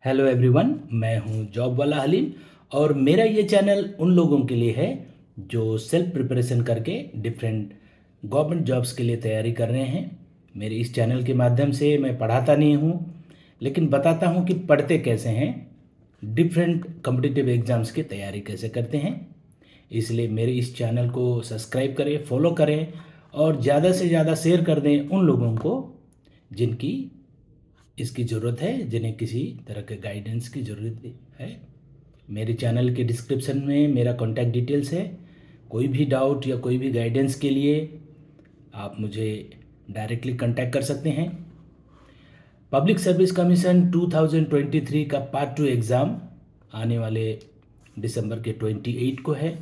Hello everyone, मैं हूं job वाला हलीम। और मेरा ये चैनल उन लोगों के लिए है जो सेल्फ प्रिपरेशन करके डिफरेंट गवर्नमेंट जॉब्स के लिए तैयारी कर रहे हैं। मेरे इस चैनल के माध्यम से मैं पढ़ाता नहीं हूं, लेकिन बताता हूं कि पढ़ते कैसे हैं, डिफरेंट कॉम्पिटिटिव एग्ज़ाम्स की तैयारी कैसे करते हैं। इसलिए मेरे इस चैनल को सब्सक्राइब करें, फॉलो करें और ज़्यादा से ज़्यादा शेयर कर दें उन लोगों को जिनकी इसकी ज़रूरत है, जिन्हें किसी तरह के गाइडेंस की ज़रूरत है। मेरे चैनल के डिस्क्रिप्शन में मेरा कॉन्टैक्ट डिटेल्स है। कोई भी डाउट या कोई भी गाइडेंस के लिए आप मुझे डायरेक्टली कांटेक्ट कर सकते हैं। पब्लिक सर्विस कमीशन 2023 का पार्ट 2 एग्ज़ाम आने वाले दिसंबर के 28 को है।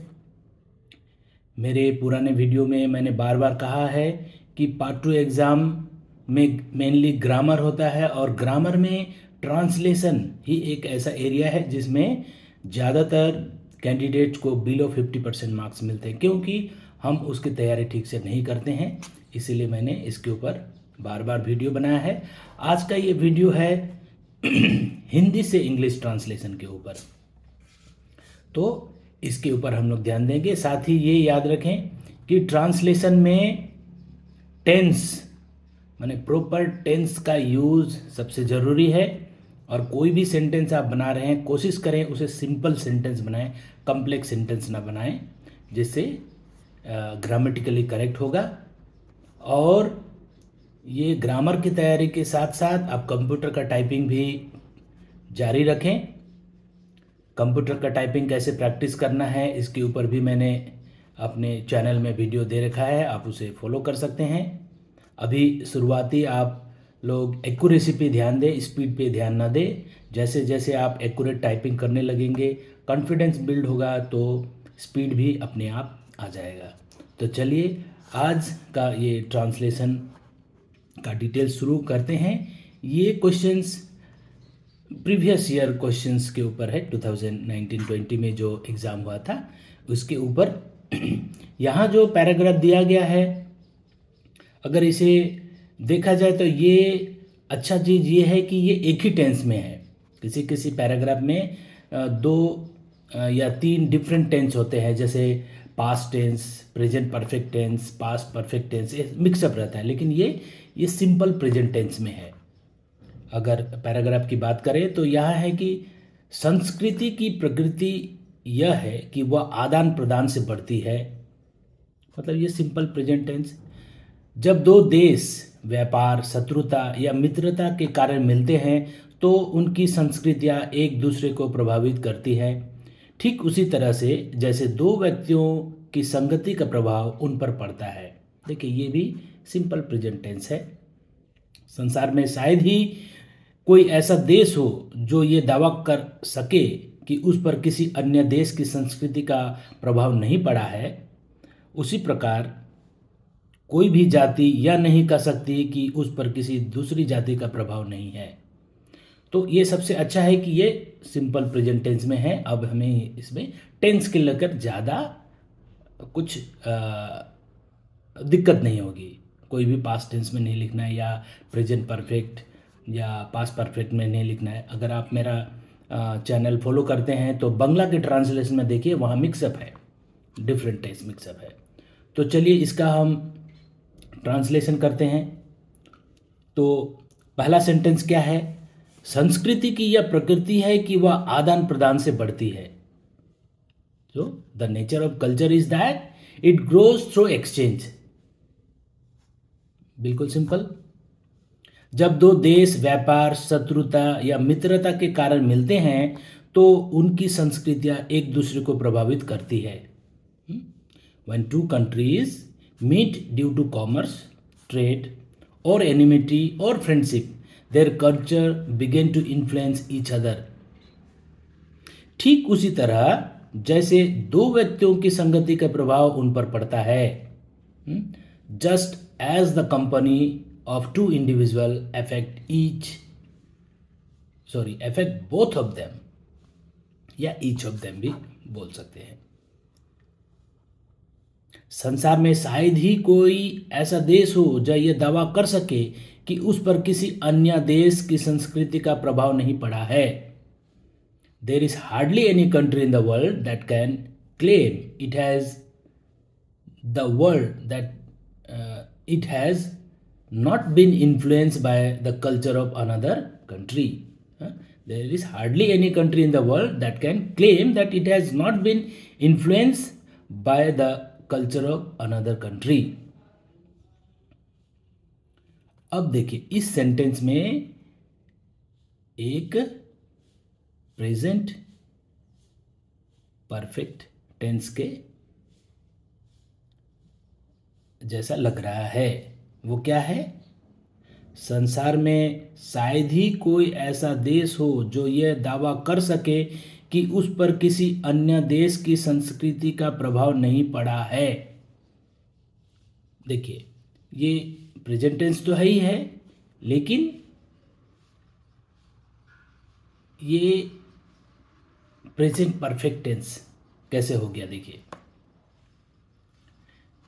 मेरे पुराने वीडियो में मैंने बार बार कहा है कि पार्ट 2 एग्ज़ाम में मेनली ग्रामर होता है, और ग्रामर में ट्रांसलेशन ही एक ऐसा एरिया है जिसमें ज़्यादातर कैंडिडेट्स को बिलो 50% मार्क्स मिलते हैं, क्योंकि हम उसकी तैयारी ठीक से नहीं करते हैं। इसीलिए मैंने इसके ऊपर बार बार वीडियो बनाया है। आज का ये वीडियो है हिंदी से इंग्लिश ट्रांसलेशन के ऊपर, तो इसके ऊपर हम लोग ध्यान देंगे। साथ ही ये याद रखें कि ट्रांसलेशन में टेंस माने प्रॉपर टेंस का यूज़ सबसे ज़रूरी है। और कोई भी सेंटेंस आप बना रहे हैं, कोशिश करें उसे सिंपल सेंटेंस बनाएं, कॉम्प्लेक्स सेंटेंस ना बनाएं, जिससे ग्रामेटिकली करेक्ट होगा। और ये ग्रामर की तैयारी के साथ साथ आप कंप्यूटर का टाइपिंग भी जारी रखें। कंप्यूटर का टाइपिंग कैसे प्रैक्टिस करना है, इसके ऊपर भी मैंने अपने चैनल में वीडियो दे रखा है, आप उसे फॉलो कर सकते हैं। अभी शुरुआती आप लोग एक्यूरेसी पे ध्यान दें, स्पीड पे ध्यान ना दें। जैसे जैसे आप एक्यूरेट टाइपिंग करने लगेंगे, कॉन्फिडेंस बिल्ड होगा, तो स्पीड भी अपने आप आ जाएगा। तो चलिए आज का ये ट्रांसलेशन का डिटेल शुरू करते हैं। ये क्वेश्चंस प्रीवियस ईयर क्वेश्चंस के ऊपर है। 2019-20 में जो एग्ज़ाम हुआ था उसके ऊपर यहाँ जो पैराग्राफ दिया गया है, अगर इसे देखा जाए तो ये अच्छा चीज़ ये है कि ये एक ही टेंस में है। किसी किसी पैराग्राफ में दो या तीन डिफरेंट टेंस होते हैं, जैसे past tense, present perfect tense, past perfect tense, mix up रहता है। लेकिन ये सिंपल प्रेजेंट टेंस में है। अगर पैराग्राफ की बात करें तो यह है कि संस्कृति की प्रकृति यह है कि वह आदान प्रदान से बढ़ती है। मतलब ये सिंपल प्रेजेंट टेंस। जब दो देश व्यापार, शत्रुता या मित्रता के कारण मिलते हैं तो उनकी संस्कृतियाँ एक दूसरे को प्रभावित करती है। ठीक उसी तरह से जैसे दो व्यक्तियों की संगति का प्रभाव उन पर पड़ता है। देखिए ये भी सिंपल प्रेजेंट टेंस है। संसार में शायद ही कोई ऐसा देश हो जो ये दावा कर सके कि उस पर किसी अन्य देश की संस्कृति का प्रभाव नहीं पड़ा है। उसी प्रकार कोई भी जाति यह नहीं कह सकती कि उस पर किसी दूसरी जाति का प्रभाव नहीं है। तो ये सबसे अच्छा है कि ये सिंपल प्रेजेंट टेंस में है। अब हमें इसमें टेंस के लेकर ज़्यादा कुछ दिक्कत नहीं होगी। कोई भी पास्ट टेंस में नहीं लिखना है, या प्रेजेंट परफेक्ट या पास्ट परफेक्ट में नहीं लिखना है। अगर आप मेरा चैनल फॉलो करते हैं तो बंगला के ट्रांसलेशन में देखिए, वहाँ मिक्सअप है, डिफरेंट टेंस मिक्सअप है। तो चलिए इसका हम ट्रांसलेशन करते हैं। तो पहला सेंटेंस क्या है? संस्कृति की यह प्रकृति है कि वह आदान प्रदान से बढ़ती है। So the nature of culture is that it grows through exchange. बिल्कुल सिंपल। जब दो देश व्यापार, शत्रुता या मित्रता के कारण मिलते हैं तो उनकी संस्कृतियां एक दूसरे को प्रभावित करती है। When two countries meet due to commerce, trade, or enmity or friendship, their culture begin to influence each other. ठीक उसी तरह जैसे दो व्यक्तियों की संगति का प्रभाव उन पर पड़ता है। Just as the company of two individual affect both of them, या ईच ऑफ देम भी बोल सकते हैं। संसार में शायद ही कोई ऐसा देश हो जो यह दावा कर सके कि उस पर किसी अन्य देश की संस्कृति का प्रभाव नहीं पड़ा है। there is hardly any country in the world that can claim it has the world that it has not been influenced by the culture of another country. There is hardly any country in the world that can claim that it has not been influenced by the culture of another country. अब देखिए इस sentence में एक present perfect tense के जैसा लग रहा है। वो क्या है? संसार में शायद ही कोई ऐसा देश हो जो यह दावा कर सके कि उस पर किसी अन्य देश की संस्कृति का प्रभाव नहीं पड़ा है। देखिए ये प्रेजेंट टेंस तो है ही है, लेकिन ये प्रेजेंट परफेक्ट टेंस कैसे हो गया? देखिए,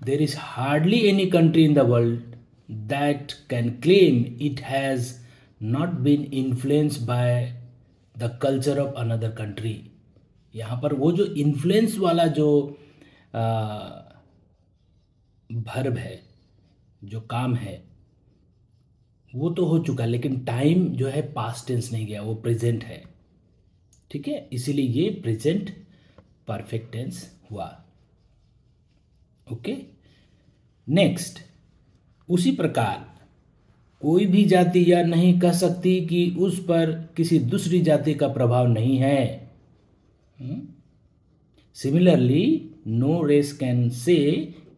there is hardly any country in the world that can claim it has not been influenced by the culture of another country. यहाँ पर वो जो इन्फ्लुएंस वाला जो वर्ब है, जो काम है, वो तो हो चुका, लेकिन टाइम जो है पास्ट टेंस नहीं गया, वो प्रेजेंट है। ठीक है, इसीलिए ये प्रेजेंट परफेक्ट टेंस हुआ। ओके, नेक्स्ट, उसी प्रकार कोई भी जाति यह नहीं कह सकती कि उस पर किसी दूसरी जाति का प्रभाव नहीं है। Similarly no race can say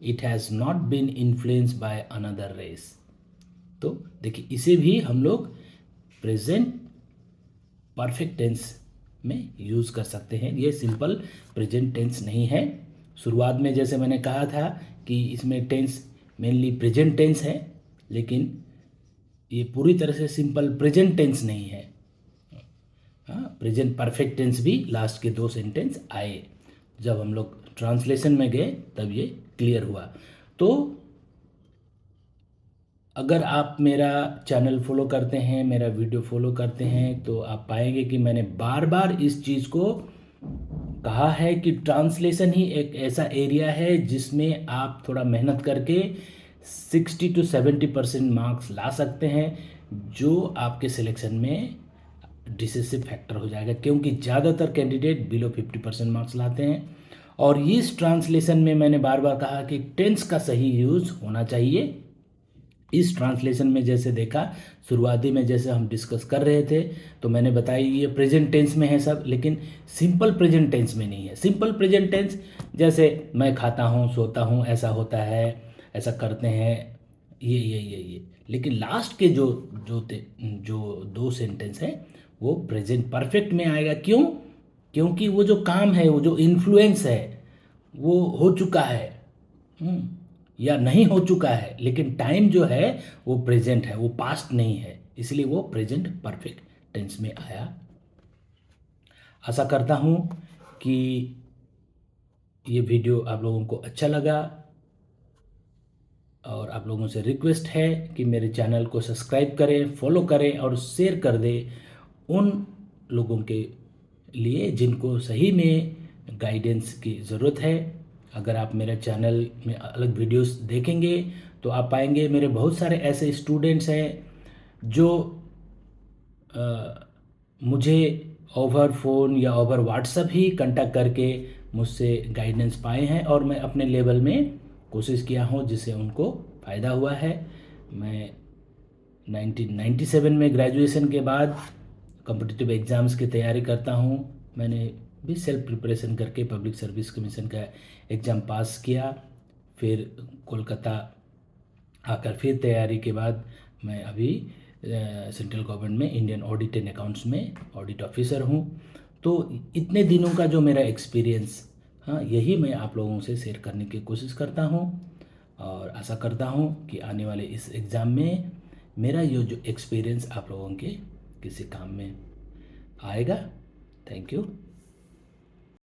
it has not been influenced by another race. तो देखिए इसे भी हम लोग प्रेजेंट परफेक्ट टेंस में यूज़ कर सकते हैं। ये सिंपल प्रेजेंट टेंस नहीं है। शुरुआत में जैसे मैंने कहा था कि इसमें टेंस मेनली प्रेजेंट टेंस है, लेकिन ये पूरी तरह से सिंपल प्रेजेंट टेंस नहीं है। हाँ, प्रेजेंट परफेक्ट टेंस भी लास्ट के 2 सेंटेंस आए। जब हम लोग ट्रांसलेशन में गए तब ये क्लियर हुआ। तो अगर आप मेरा चैनल फॉलो करते हैं, मेरा वीडियो फॉलो करते हैं, तो आप पाएंगे कि मैंने बार बार इस चीज़ को कहा है कि ट्रांसलेशन ही एक ऐसा एरिया है जिसमें आप थोड़ा मेहनत करके 60 to 70% मार्क्स ला सकते हैं, जो आपके सिलेक्शन में डिसिसिव फैक्टर हो जाएगा, क्योंकि ज़्यादातर कैंडिडेट बिलो 50% मार्क्स लाते हैं। और इस ट्रांसलेशन में मैंने बार बार कहा कि टेंस का सही यूज़ होना चाहिए। इस ट्रांसलेशन में जैसे देखा, शुरुआती में जैसे हम डिस्कस कर रहे थे, तो मैंने बताया ये प्रेजेंट टेंस में है सब, लेकिन सिंपल प्रेजेंट टेंस में नहीं है। सिंपल प्रेजेंट टेंस जैसे मैं खाता हूँ, सोता हूँ, ऐसा होता है, ऐसा करते हैं, ये। लेकिन लास्ट के जो 2 सेंटेंस हैं वो प्रेजेंट परफेक्ट में आएगा। क्यों? क्योंकि वो जो काम है, वो जो इन्फ्लुएंस है, वो हो चुका है या नहीं हो चुका है, लेकिन टाइम जो है वो प्रेजेंट है, वो पास्ट नहीं है, इसलिए वो प्रेजेंट परफेक्ट टेंस में आया। आशा करता हूँ कि ये वीडियो आप लोगों को अच्छा लगा, और आप लोगों से रिक्वेस्ट है कि मेरे चैनल को सब्सक्राइब करें, फॉलो करें और शेयर कर दें उन लोगों के लिए जिनको सही में गाइडेंस की ज़रूरत है। अगर आप मेरे चैनल में अलग वीडियोस देखेंगे तो आप पाएंगे मेरे बहुत सारे ऐसे स्टूडेंट्स हैं जो मुझे ओवर फ़ोन या ओवर व्हाट्सएप ही कांटेक्ट करके मुझसे गाइडेंस पाए हैं, और मैं अपने लेवल में कोशिश किया हूँ जिससे उनको फ़ायदा हुआ है। मैं 1997 में ग्रेजुएशन के बाद कॉम्पिटिटिव एग्ज़ाम्स की तैयारी करता हूँ। मैंने भी सेल्फ प्रिपरेशन करके पब्लिक सर्विस कमीशन का एग्ज़ाम पास किया, फिर कोलकाता आकर फिर तैयारी के बाद मैं अभी सेंट्रल गवर्नमेंट में इंडियन ऑडिट एंड अकाउंट्स में ऑडिट ऑफिसर हूँ। तो इतने दिनों का जो मेरा एक्सपीरियंस, हाँ, यही मैं आप लोगों से शेयर करने की कोशिश करता हूँ, और आशा करता हूँ कि आने वाले इस एग्ज़ाम में मेरा ये जो एक्सपीरियंस आप लोगों के किसी काम में आएगा। Thank you.